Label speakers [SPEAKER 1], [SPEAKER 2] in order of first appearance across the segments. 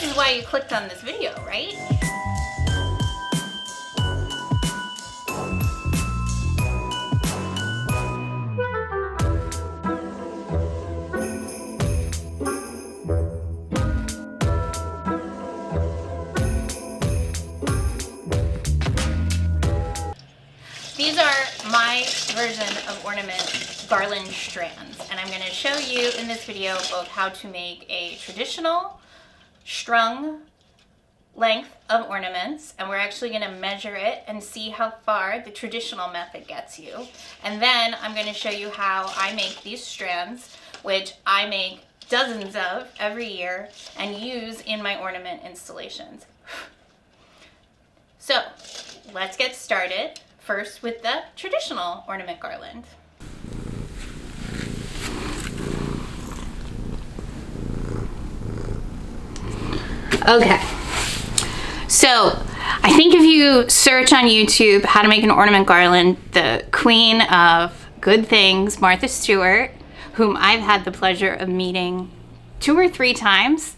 [SPEAKER 1] this is why you clicked on this video, right? These are my version of Ornament Garland strands, and I'm going to show you in this video both how to make a traditional strung length of ornaments, and we're actually going to measure it and see how far the traditional method gets you. And then I'm going to show you how I make these strands, which I make dozens of every year and use in my ornament installations. So let's get started. First with the traditional ornament garland. Okay, so I think if you search on YouTube how to make an ornament garland, the queen of good things, Martha Stewart, whom I've had the pleasure of meeting 2 or 3 times,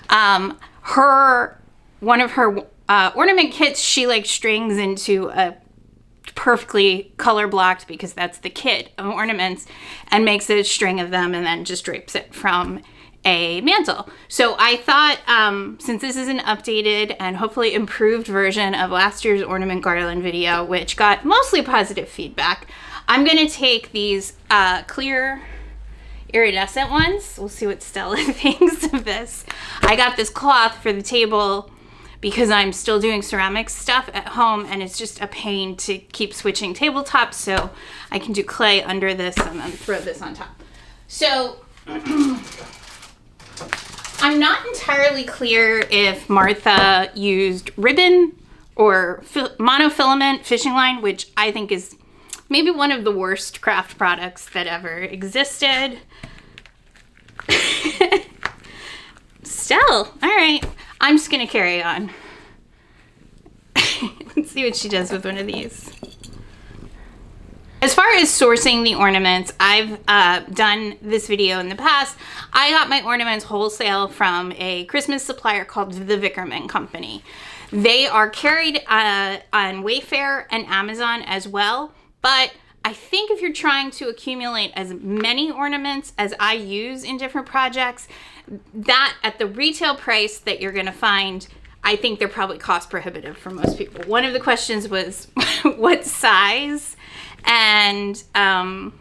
[SPEAKER 1] one of her ornament kits, she like strings into a perfectly color blocked, because that's the kit of ornaments, and makes a string of them and then just drapes it from a mantle. So I thought, since this is an updated and hopefully improved version of last year's ornament garland video, which got mostly positive feedback, I'm going to take these clear iridescent ones. We'll see what Stella thinks of this. I got this cloth for the table because I'm still doing ceramic stuff at home, and it's just a pain to keep switching tabletops, so I can do clay under this and then throw this on top. So I'm not entirely clear if Martha used ribbon or monofilament fishing line, which I think is maybe one of the worst craft products that ever existed. Still, all right. I'm just gonna carry on. Let's see what she does with one of these. As far as sourcing the ornaments, I've done this video in the past. I got my ornaments wholesale from a Christmas supplier called the Vickerman Company. They are carried on Wayfair and Amazon as well, but I think if you're trying to accumulate as many ornaments as I use in different projects, that at the retail price that you're going to find, I think they're probably cost prohibitive for most people. One of the questions was what size and how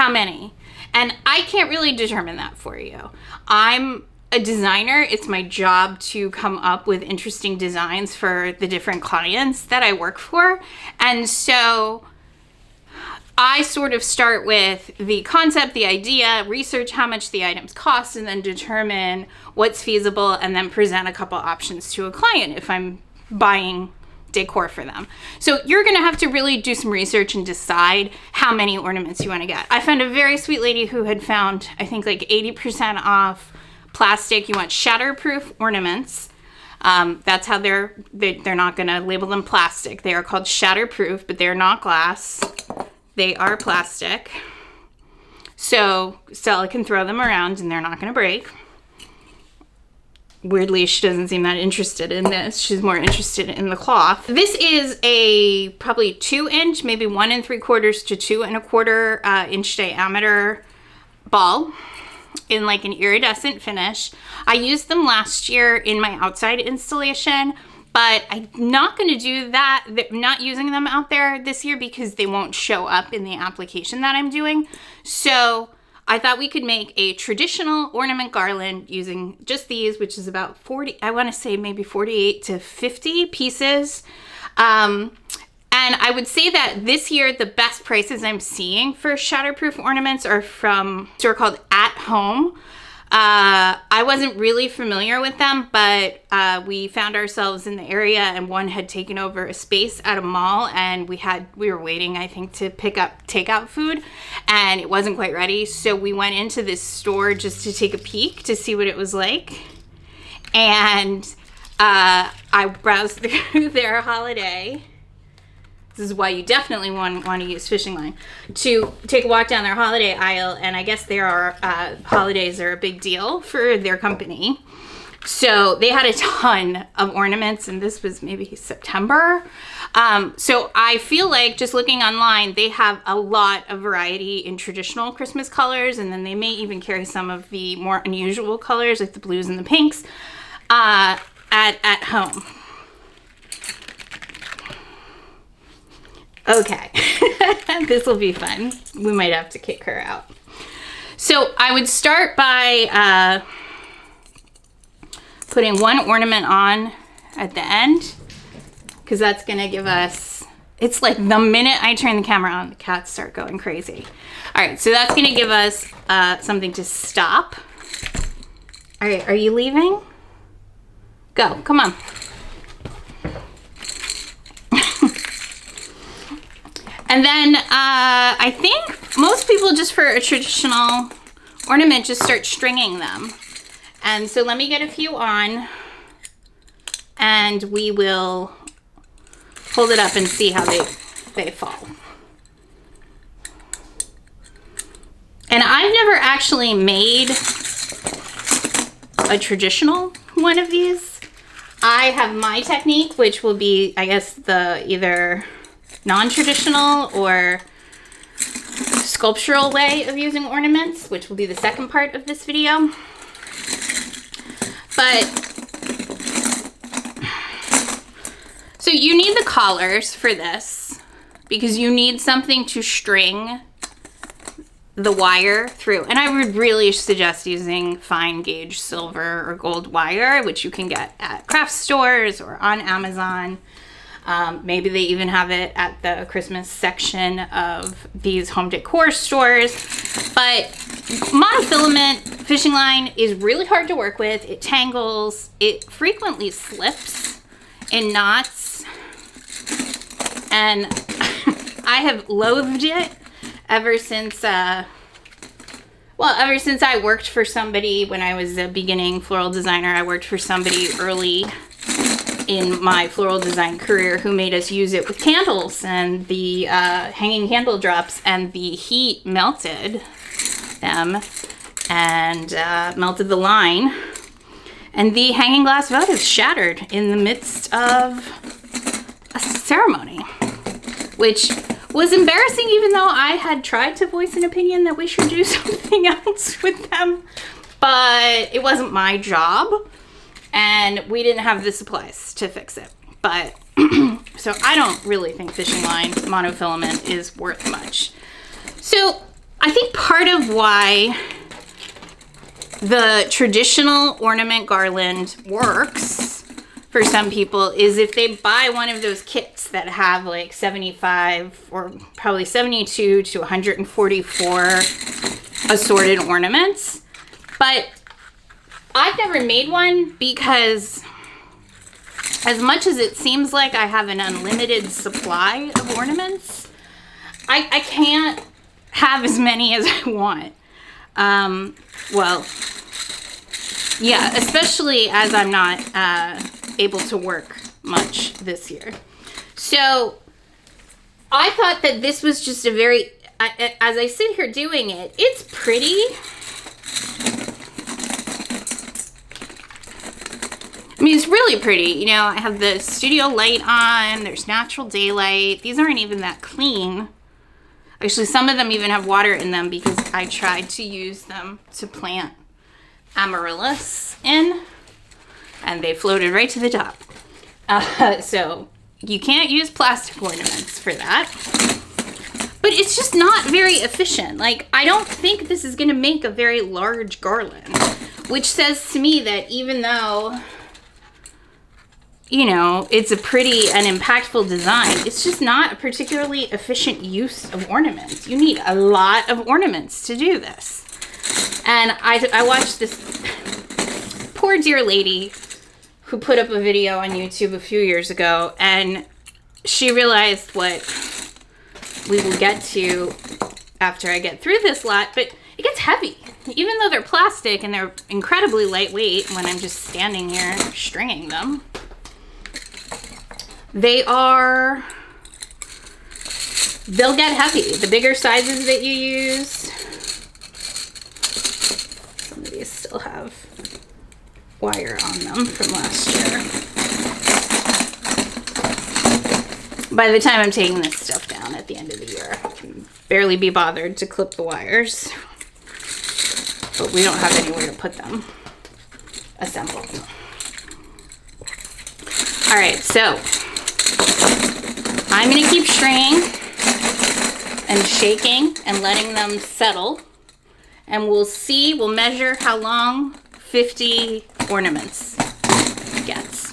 [SPEAKER 1] many. And I can't really determine that for you. I'm a designer. It's my job to come up with interesting designs for the different clients that I work for. And so I sort of start with the concept, the idea, research how much the items cost, and then determine what's feasible, and then present a couple options to a client if I'm buying decor for them. So you're gonna have to really do some research and decide how many ornaments you wanna get. I found a very sweet lady who had found, I think, like 80% off plastic. You want shatterproof ornaments. That's how they're not gonna label them plastic. They are called shatterproof, but they're not glass. They are plastic, so Stella can throw them around and they're not going to break. Weirdly, she doesn't seem that interested in this. She's more interested in the cloth. This is a probably 2-inch, maybe 1 3/4 to 2 1/4 inch diameter ball in like an iridescent finish. I used them last year in my outside installation, but I'm not going to do that. I'm not using them out there this year because they won't show up in the application that I'm doing. So I thought we could make a traditional ornament garland using just these, which is about 40, I want to say maybe 48 to 50 pieces. And I would say that this year, the best prices I'm seeing for shatterproof ornaments are from a store called At Home. I wasn't really familiar with them, but we found ourselves in the area, and one had taken over a space at a mall, and we were waiting, I think, to pick up takeout food, and it wasn't quite ready. So we went into this store just to take a peek to see what it was like. And I browsed through their holiday. This is why you definitely want to use fishing line, to take a walk down their holiday aisle, and I guess their holidays are a big deal for their company. So they had a ton of ornaments, and this was maybe September. So I feel like just looking online, they have a lot of variety in traditional Christmas colors, and then they may even carry some of the more unusual colors like the blues and the pinks at home. Okay, this will be fun. We might have to kick her out. So I would start by putting one ornament on at the end, because that's gonna give us, it's like the minute I turn the camera on, the cats start going crazy. All right, so that's gonna give us something to stop. All right, are you leaving? Go, come on. And then I think most people, just for a traditional ornament, just start stringing them. And so let me get a few on, and we will hold it up and see how they fall. And I've never actually made a traditional one of these. I have my technique, which will be, I guess, the either non-traditional or sculptural way of using ornaments, which will be the second part of this video. But, so you need the collars for this, because you need something to string the wire through. And I would really suggest using fine gauge silver or gold wire, which you can get at craft stores or on Amazon. Maybe they even have it at the Christmas section of these home decor stores. But monofilament fishing line is really hard to work with. It tangles. It frequently slips in knots. And I have loathed it ever since I worked for somebody when I was a beginning floral designer. I worked for somebody early in my floral design career who made us use it with candles, and the hanging candle drops, and the heat melted them and melted the line, and the hanging glass votives shattered in the midst of a ceremony, which was embarrassing, even though I had tried to voice an opinion that we should do something else with them. But it wasn't my job, and we didn't have the supplies to fix it. But so I don't really think fishing line monofilament is worth much. So I think part of why the traditional ornament garland works for some people is if they buy one of those kits that have like 75 or probably 72 to 144 assorted ornaments. But I've never made one, because as much as it seems like I have an unlimited supply of ornaments, I can't have as many as I want. Well, yeah, especially as I'm not able to work much this year. So I thought that this was just a very, as I sit here doing it, it's pretty. I mean, it's really pretty. You know, I have the studio light on. There's natural daylight. These aren't even that clean. Actually, some of them even have water in them because I tried to use them to plant amaryllis in, and they floated right to the top. So you can't use plastic ornaments for that. But it's just not very efficient. Like, I don't think this is going to make a very large garland, which says to me that even though, you know, it's a pretty and impactful design, it's just not a particularly efficient use of ornaments. You need a lot of ornaments to do this. And I watched this poor dear lady who put up a video on YouTube a few years ago, and she realized what we will get to after I get through this lot, but it gets heavy. Even though they're plastic and they're incredibly lightweight when I'm just standing here stringing them, they'll get heavy. The bigger sizes that you use, some of these still have wire on them from last year. By the time I'm taking this stuff down at the end of the year, I can barely be bothered to clip the wires. But we don't have anywhere to put them assembled. All right, so I'm gonna keep stringing and shaking and letting them settle. And we'll see, we'll measure how long 50 ornaments gets.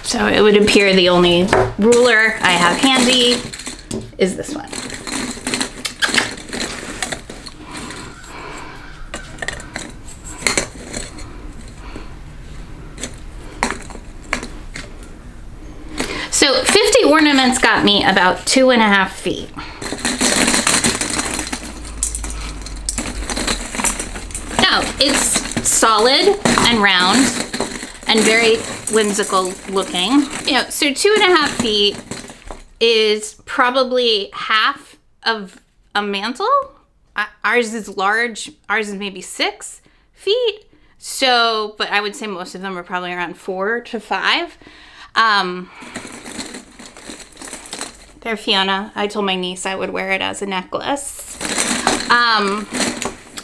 [SPEAKER 1] So it would appear the only ruler I have handy is this one. So 50 ornaments got me about 2.5 feet. Now it's solid and round and very whimsical looking. You know, so 2.5 feet is probably half of a mantle. Ours is large. Ours is maybe 6 feet. So, but I would say most of them are probably around 4 to 5. There, Fiona. I told my niece I would wear it as a necklace.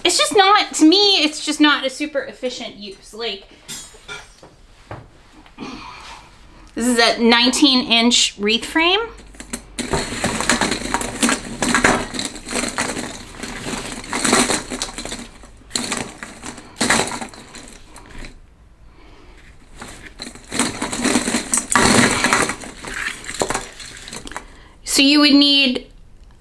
[SPEAKER 1] It's just not, to me, it's just not a super efficient use. Like, this is a 19-inch wreath frame. So you would need,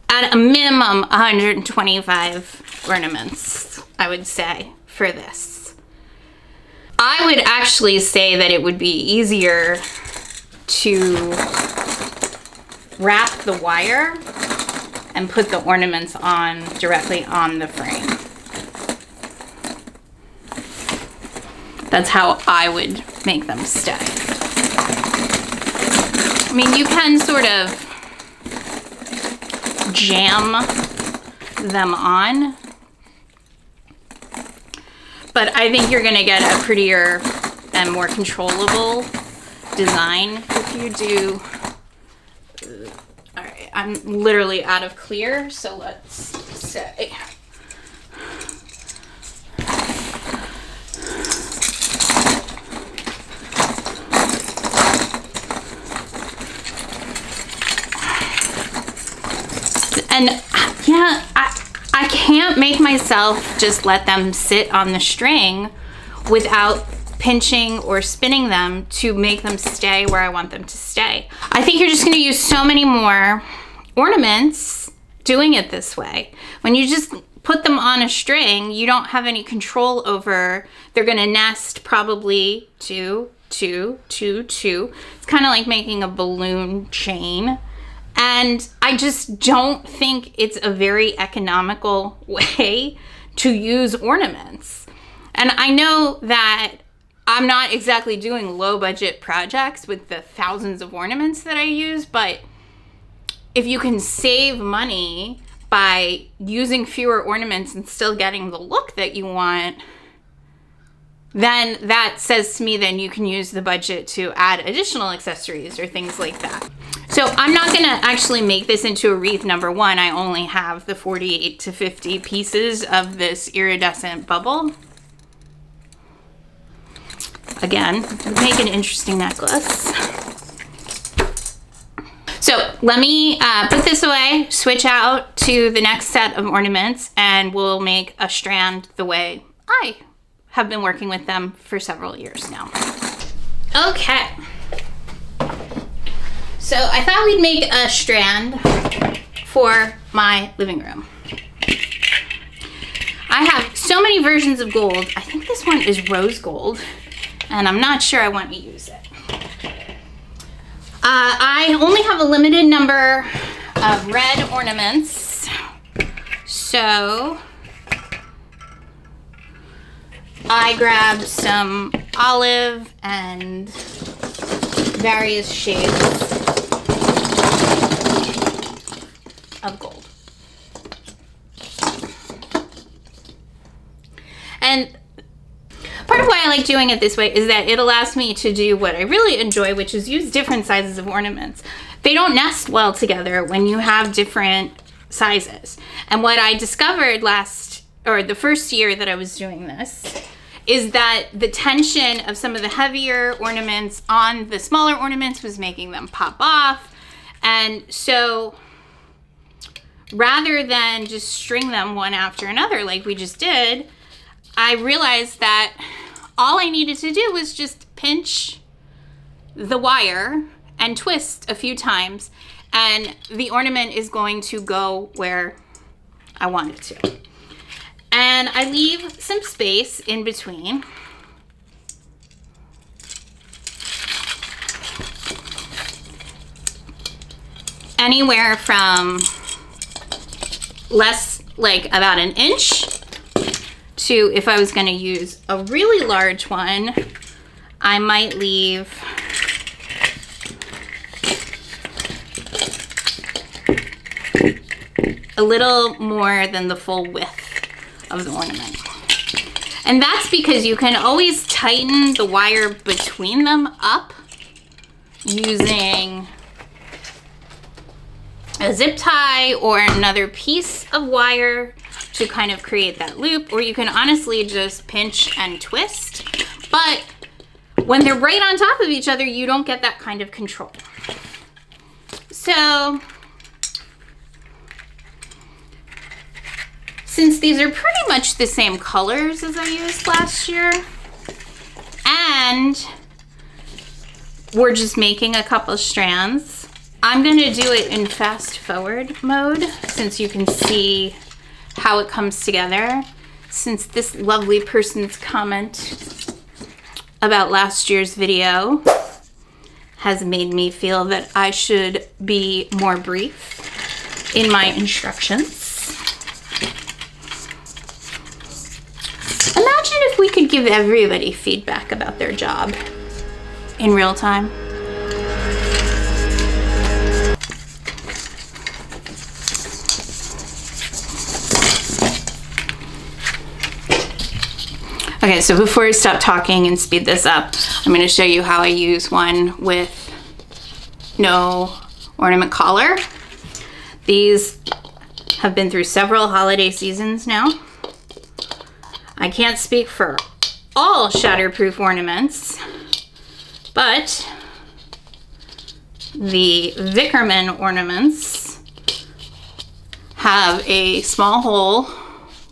[SPEAKER 1] at a minimum, 125 ornaments, I would say, for this. I would actually say that it would be easier to wrap the wire and put the ornaments on directly on the frame. That's how I would make them stay. I mean, you can sort of jam them on, but I think you're gonna get a prettier and more controllable design if you do. All right, I'm literally out of clear, so let's say. And yeah, I can't make myself just let them sit on the string without pinching or spinning them to make them stay where I want them to stay. I think you're just gonna use so many more ornaments doing it this way. When you just put them on a string, you don't have any control over, they're gonna nest probably 2, 2, 2, 2. It's kind of like making a balloon chain. And I just don't think it's a very economical way to use ornaments. And I know that I'm not exactly doing low budget projects with the thousands of ornaments that I use, but if you can save money by using fewer ornaments and still getting the look that you want, then that says to me then you can use the budget to add additional accessories or things like that. So I'm not gonna actually make this into a wreath number 1. I only have the 48 to 50 pieces of this iridescent bubble. Again, make an interesting necklace. So let me put this away, switch out to the next set of ornaments, and we'll make a strand the way I have been working with them for several years now. Okay. So I thought we'd make a strand for my living room. I have so many versions of gold. I think this one is rose gold, and I'm not sure I want to use it. I only have a limited number of red ornaments, so I grabbed some olive and various shades of gold. And part of why I like doing it this way is that it allows me to do what I really enjoy, which is use different sizes of ornaments. They don't nest well together when you have different sizes. And what I discovered the first year that I was doing this, is that the tension of some of the heavier ornaments on the smaller ornaments was making them pop off. And so rather than just string them one after another like we just did, I realized that all I needed to do was just pinch the wire and twist a few times, and the ornament is going to go where I want it to. And I leave some space in between. Anywhere from like about an inch to, if I was going to use a really large one, I might leave a little more than the full width of the ornament. And that's because you can always tighten the wire between them up using a zip tie or another piece of wire to kind of create that loop, or you can honestly just pinch and twist. But when they're right on top of each other, you don't get that kind of control. So since these are pretty much the same colors as I used last year, and we're just making a couple strands, I'm gonna do it in fast forward mode since you can see how it comes together. Since this lovely person's comment about last year's video has made me feel that I should be more brief in my instructions. Imagine if we could give everybody feedback about their job in real time. Okay, so before I stop talking and speed this up, I'm going to show you how I use one with no ornament collar. These have been through several holiday seasons now. I can't speak for all shatterproof ornaments, but the Vickerman ornaments have a small hole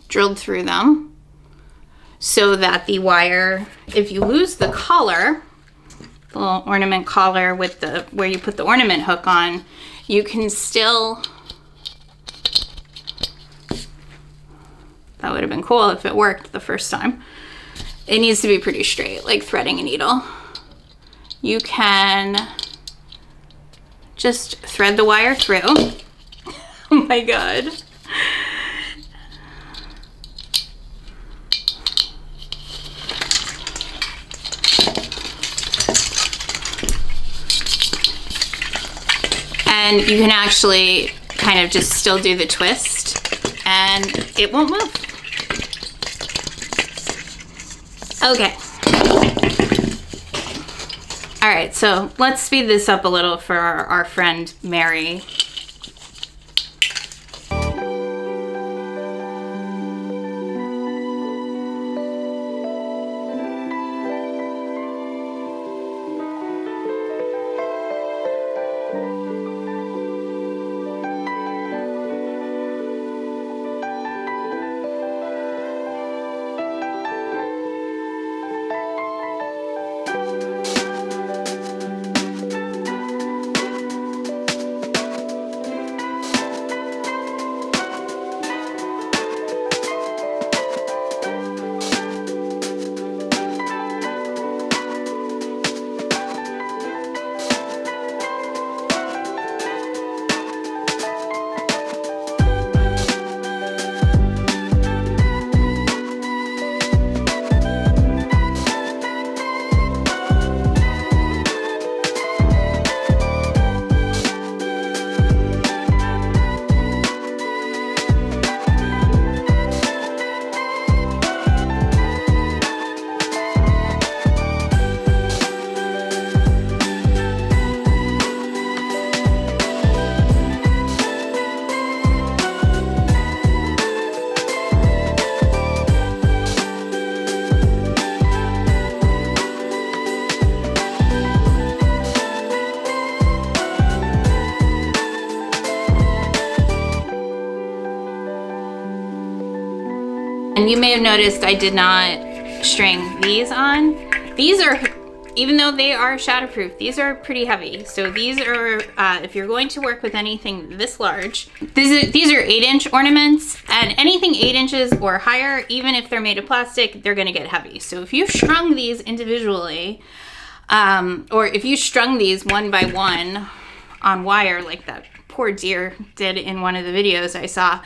[SPEAKER 1] drilled through them so that the wire, if you lose the collar, the little ornament collar with the where you put the ornament hook on, you can still, that would have been cool if it worked the first time. It needs to be pretty straight, like threading a needle. You can just thread the wire through. Oh my God. And you can actually kind of just still do the twist and it won't move. Okay. All right, so let's speed this up a little for our friend Mary. And you may have noticed I did not string these on. These are, even though they are shatterproof, these are pretty heavy. So these are, if you're going to work with anything this large, these are 8-inch ornaments, and anything 8 inches or higher, even if they're made of plastic, they're gonna get heavy. So if you've strung these individually, or if you strung these one by one on wire like that poor dear did in one of the videos I saw,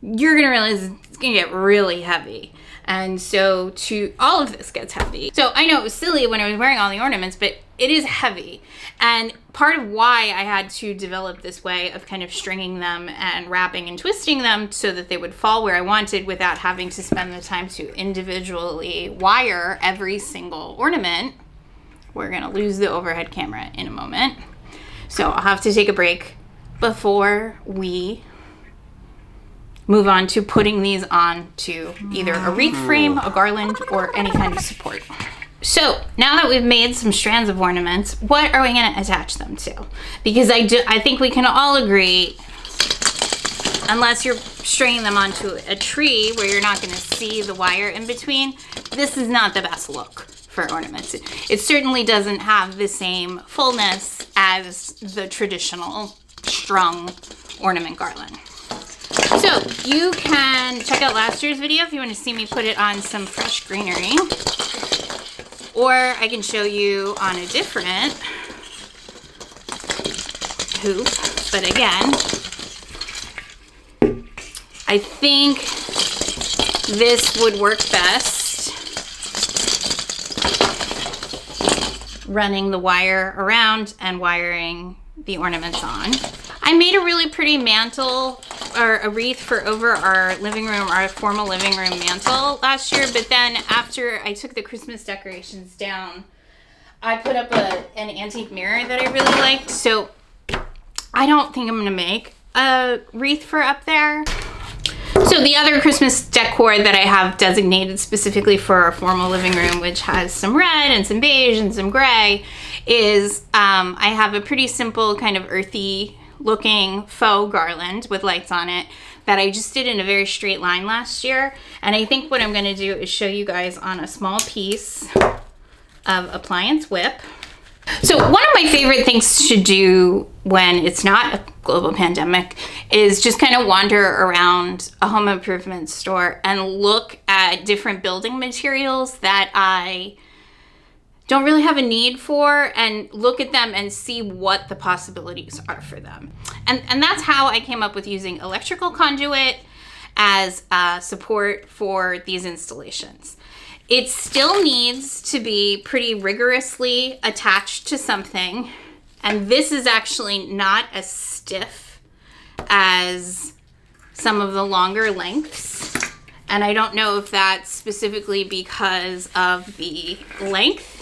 [SPEAKER 1] you're gonna realize it's gonna get really heavy. And so all of this gets heavy. So I know it was silly when I was wearing all the ornaments, but it is heavy. And part of why I had to develop this way of kind of stringing them and wrapping and twisting them so that they would fall where I wanted without having to spend the time to individually wire every single ornament. We're gonna lose the overhead camera in a moment. So I'll have to take a break before we move on to putting these on to either a wreath frame, a garland, or any kind of support. So now that we've made some strands of ornaments, what are we gonna attach them to? Because I think we can all agree, unless you're stringing them onto a tree where you're not gonna see the wire in between, this is not the best look for ornaments. It certainly doesn't have the same fullness as the traditional strung ornament garland. So you can check out last year's video if you want to see me put it on some fresh greenery, or I can show you on a different hoop. But again, I think this would work best running the wire around and wiring the ornaments on. I made a really pretty mantle or a wreath for over our living room, our formal living room mantle last year, but then after I took the Christmas decorations down, I put up an antique mirror that I really liked. So I don't think I'm gonna make a wreath for up there. So the other Christmas decor that I have designated specifically for our formal living room, which has some red and some beige and some gray, is I have a pretty simple kind of earthy looking faux garland with lights on it that I just did in a very straight line last year. And I think what I'm gonna do is show you guys on a small piece of appliance whip. So one of my favorite things to do when it's not a global pandemic is just kind of wander around a home improvement store and look at different building materials that I don't really have a need for, and look at them and see what the possibilities are for them. And that's how I came up with using electrical conduit as support for these installations. It still needs to be pretty rigorously attached to something, and this is actually not as stiff as some of the longer lengths. And I don't know if that's specifically because of the length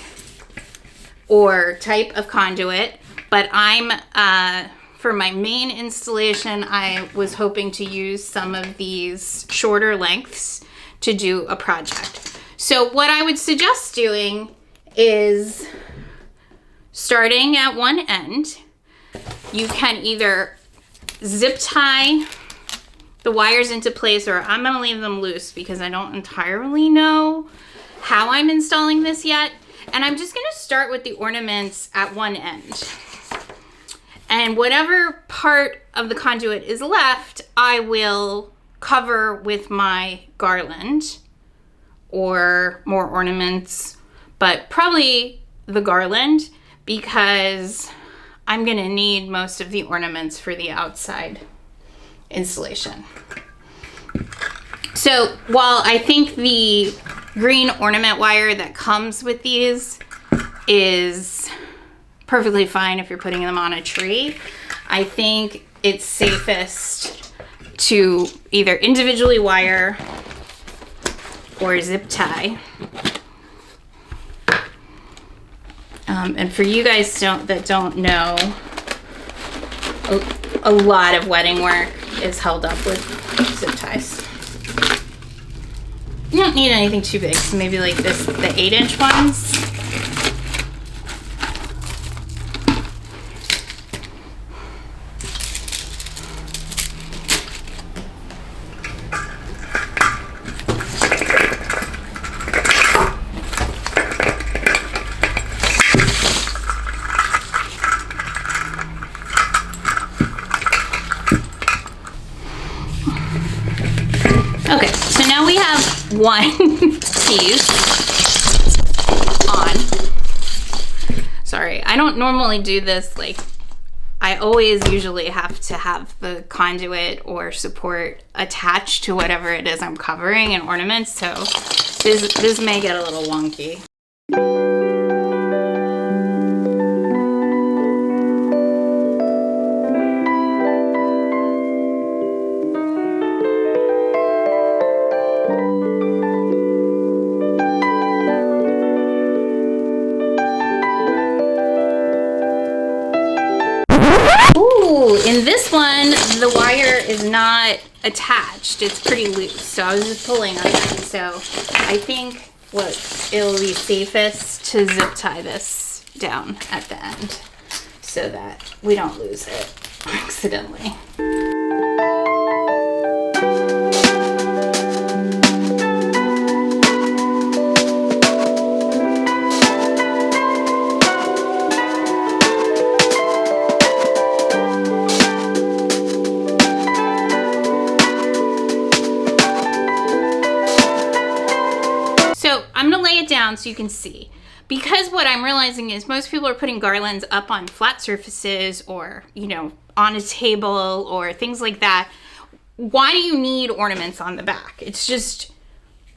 [SPEAKER 1] or type of conduit, but for my main installation, I was hoping to use some of these shorter lengths to do a project. So what I would suggest doing is starting at one end. You can either zip tie the wires into place, or I'm gonna leave them loose because I don't entirely know how I'm installing this yet. And I'm just gonna start with the ornaments at one end. And whatever part of the conduit is left, I will cover with my garland or more ornaments, but probably the garland because I'm gonna need most of the ornaments for the outside installation. So while I think the green ornament wire that comes with these is perfectly fine if you're putting them on a tree, I think it's safest to either individually wire or zip tie. And for you guys that don't know, a lot of wedding work is held up with zip ties. You don't need anything too big, so maybe like this, the 8-inch ones. Okay, so now we have one piece on. Sorry, I don't normally do this. Like, I always usually have to have the conduit or support attached to whatever it is I'm covering in ornaments, so this may get a little wonky. In this one, the wire is not attached. It's pretty loose, so I was just pulling on it. So I think it'll be safest to zip tie this down at the end so that we don't lose it accidentally. I'm gonna lay it down so you can see. Because what I'm realizing is most people are putting garlands up on flat surfaces or, you know, on a table or things like that. Why do you need ornaments on the back? It's just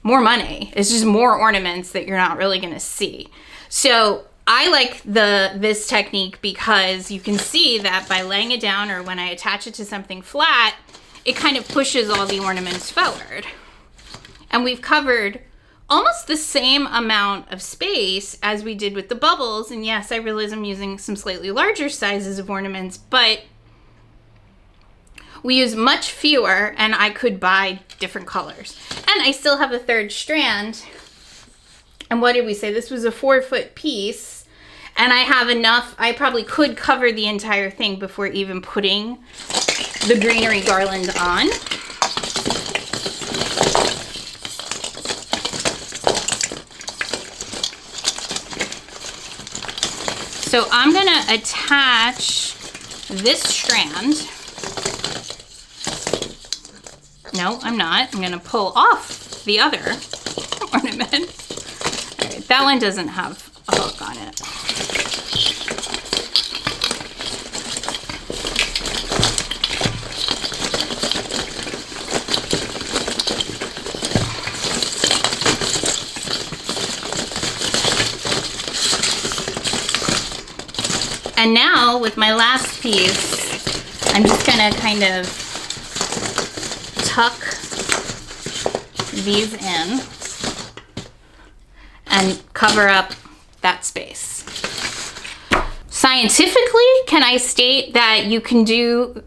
[SPEAKER 1] more money. It's just more ornaments that you're not really gonna see. So I like this technique because you can see that by laying it down or when I attach it to something flat, it kind of pushes all the ornaments forward. And we've covered almost the same amount of space as we did with the bubbles. And yes, I realize I'm using some slightly larger sizes of ornaments, but we use much fewer and I could buy different colors. And I still have a third strand. And what did we say? This was a 4-foot piece. And I have enough, I probably could cover the entire thing before even putting the greenery garland on. So I'm gonna attach this strand. No, I'm not. I'm gonna pull off the other ornament. All right, that one doesn't have a hook on it. And now with my last piece, I'm just gonna kind of tuck these in and cover up that space. Scientifically, can I state that you can do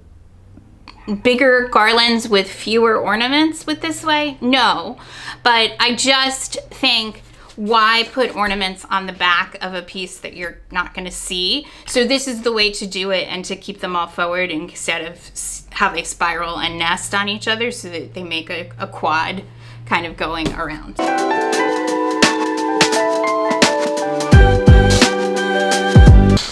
[SPEAKER 1] bigger garlands with fewer ornaments with this way? No, but I just think, why put ornaments on the back of a piece that you're not going to see? So this is the way to do it, and to keep them all forward instead of how they spiral and nest on each other, so that they make a quad kind of going around.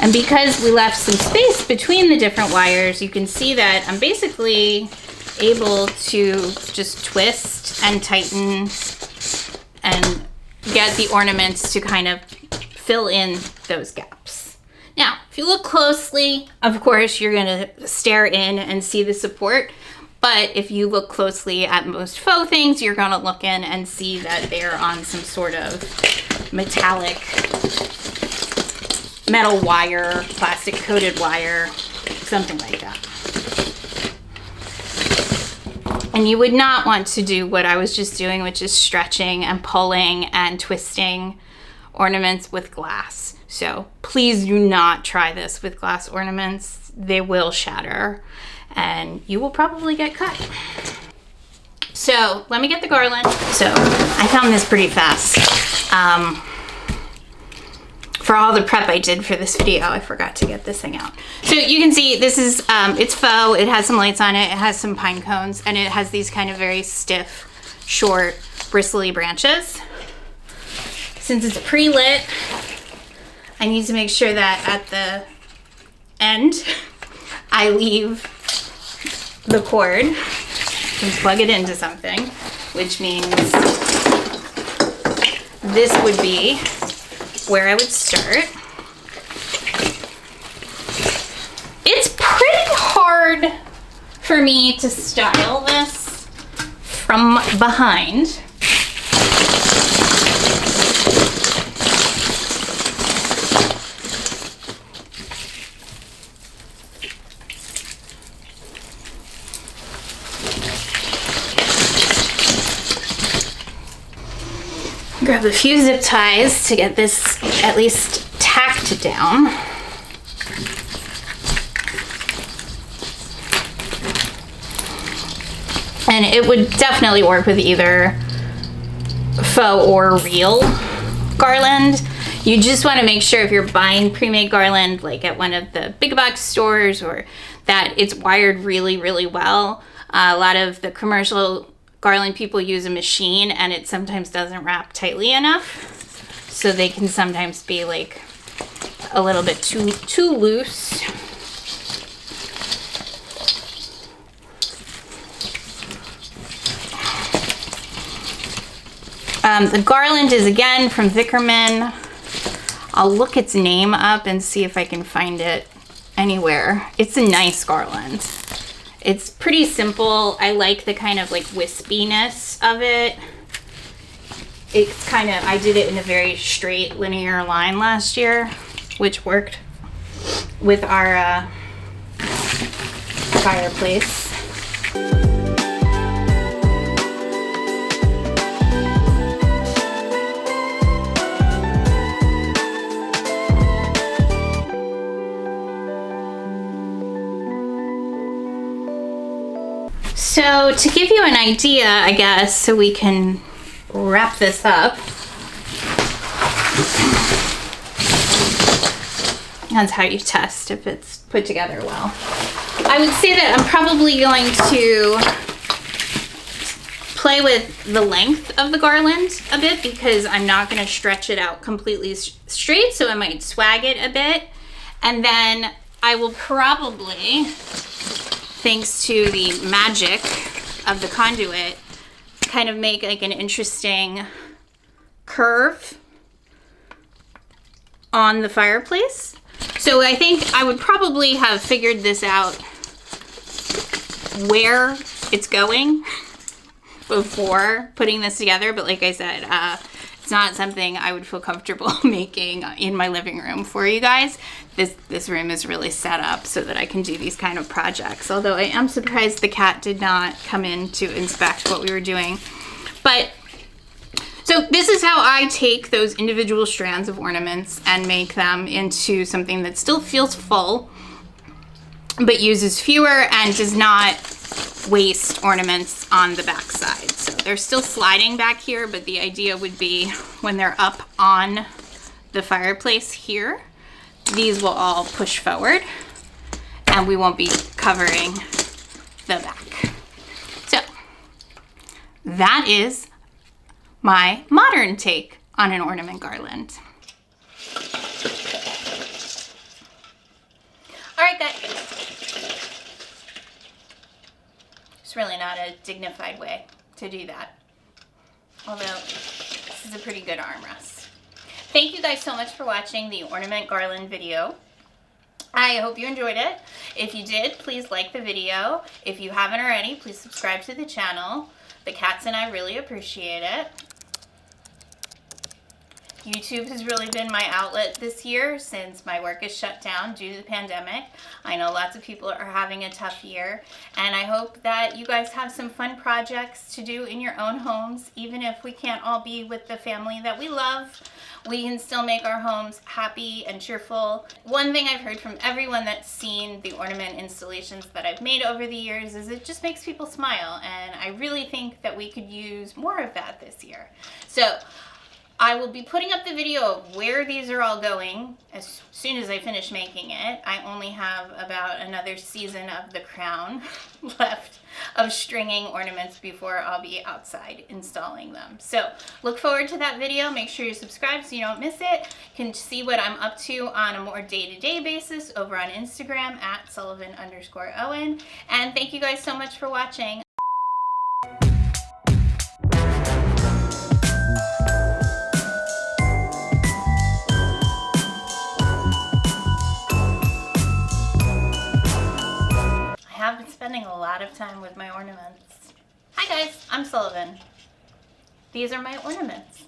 [SPEAKER 1] And because we left some space between the different wires, you can see that I'm basically able to just twist and tighten and get the ornaments to kind of fill in those gaps. Now, if you look closely, of course, you're gonna stare in and see the support, but if you look closely at most faux things, you're gonna look in and see that they're on some sort of metallic metal wire, plastic coated wire, something like that. And you would not want to do what I was just doing, which is stretching and pulling and twisting ornaments with glass. So please do not try this with glass ornaments. They will shatter and you will probably get cut. So let me get the garland. So I found this pretty fast. For all the prep I did for this video, I forgot to get this thing out. So you can see this is, it's faux, it has some lights on it, it has some pine cones, and it has these kind of very stiff, short, bristly branches. Since it's pre-lit, I need to make sure that at the end, I leave the cord and plug it into something, which means this would be where I would start. It's pretty hard for me to style this from behind. Grab a few zip ties to get this at least tacked down. And it would definitely work with either faux or real garland. You just want to make sure if you're buying pre-made garland, like at one of the big box stores, or that it's wired really, really well. A lot of the commercial garland people use a machine and it sometimes doesn't wrap tightly enough, so they can sometimes be like a little bit too loose. The garland is again from Vickerman. I'll look its name up and see if I can find it anywhere. It's a nice garland. It's pretty simple. I like the kind of like wispiness of it. It's kind of, I did it in a very straight linear line last year, which worked with our fireplace. So to give you an idea, I guess, so we can wrap this up. That's how you test if it's put together well. I would say that I'm probably going to play with the length of the garland a bit, because I'm not going to stretch it out completely straight, so I might swag it a bit. And then I will probably, thanks to the magic of the conduit, kind of make like an interesting curve on the fireplace. So I think I would probably have figured this out where it's going before putting this together, but like I said, it's not something I would feel comfortable making in my living room for you guys. This room is really set up so that I can do these kind of projects, although I am surprised the cat did not come in to inspect what we were doing. But So this is how I take those individual strands of ornaments and make them into something that still feels full, but uses fewer and does not waste ornaments on the back side. So they're still sliding back here, but the idea would be when they're up on the fireplace here, these will all push forward and we won't be covering the back. So that is my modern take on an ornament garland. All right, guys. It's really not a dignified way to do that. Although this is a pretty good armrest. Thank you guys so much for watching the ornament garland video. I hope you enjoyed it. If you did, please like the video. If you haven't already, please subscribe to the channel. The cats and I really appreciate it. YouTube has really been my outlet this year since my work is shut down due to the pandemic. I know lots of people are having a tough year, and I hope that you guys have some fun projects to do in your own homes. Even if we can't all be with the family that we love, we can still make our homes happy and cheerful. One thing I've heard from everyone that's seen the ornament installations that I've made over the years is it just makes people smile, and I really think that we could use more of that this year. So I will be putting up the video of where these are all going as soon as I finish making it. I only have about another season of the crown left of stringing ornaments before I'll be outside installing them. So look forward to that video. Make sure you subscribe so you don't miss it. You can see what I'm up to on a more day-to-day basis over on Instagram at Sullivan_Owen. And thank you guys so much for watching. I've been spending a lot of time with my ornaments. Hi guys, I'm Sullivan. These are my ornaments.